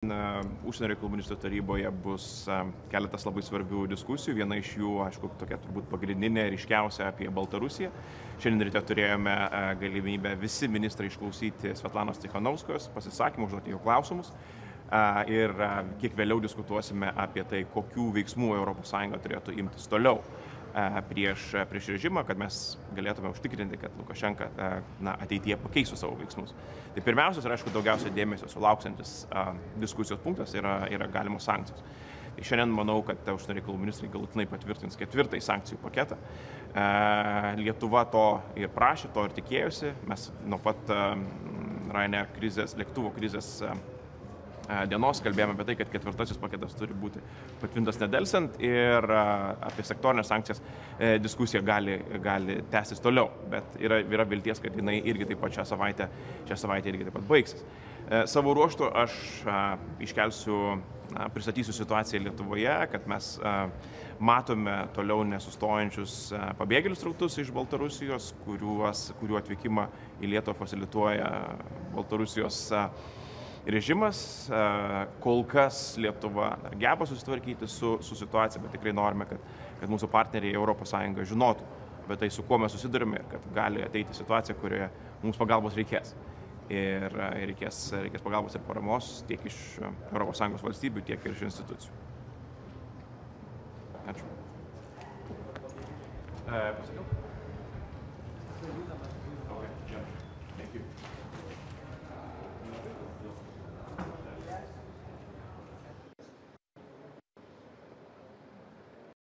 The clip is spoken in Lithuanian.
Užsienio reikalų ministrų taryboje bus keletas labai svarbių diskusijų. Viena iš jų, aišku, tokia turbūt pagrindinė, ryškiausia apie Baltarusiją. Šiandien ryte turėjome galimybę visi ministrai išklausyti Svetlanos Tikhanovskajos pasisakymų, užduoti jų klausimus. Ir kiek vėliau diskutuosime apie tai, kokių veiksmų ES turėtų imtis toliau prieš režimą, kad mes galėtume užtikrinti, kad Lukašenka ateityje pakeistų savo veiksmus. Tai pirmiausias ir, aišku, daugiausia dėmesio sulauksantis diskusijos punktas yra galimos sankcijos. Tai šiandien manau, kad užsienio reikalų ministrai galutinai patvirtins 4. sankcijų paketą. Lietuva to ir prašė, to ir tikėjosi. Mes nuo pat Ryanair krizės, lėktuvo krizės dienos kalbėjome apie tai, kad 4. paketas turi būti patvirtintas nedelsiant ir apie sektorinės sankcijas diskusija gali tęstis toliau, bet yra vilties, kad jinai irgi taip pat šią savaitę irgi taip pat baigsis. Savo ruožtu aš pristatysiu situaciją Lietuvoje, kad mes matome toliau nesustojančius pabėgėlių srautus iš Baltarusijos, kurių atvykimą į Lietuvą fasilituoja Baltarusijos režimas. Kol kas Lietuva geba susitvarkyti su situacija, bet tikrai norime, kad mūsų partneriai ES žinotų apie tai, su kuo mes susidurime ir kad gali ateiti situacija, kurioje mums pagalbos reikės. Ir reikės pagalbos ir paramos tiek iš ES valstybių, tiek ir iš institucijų. Ačiū. Pasakiau?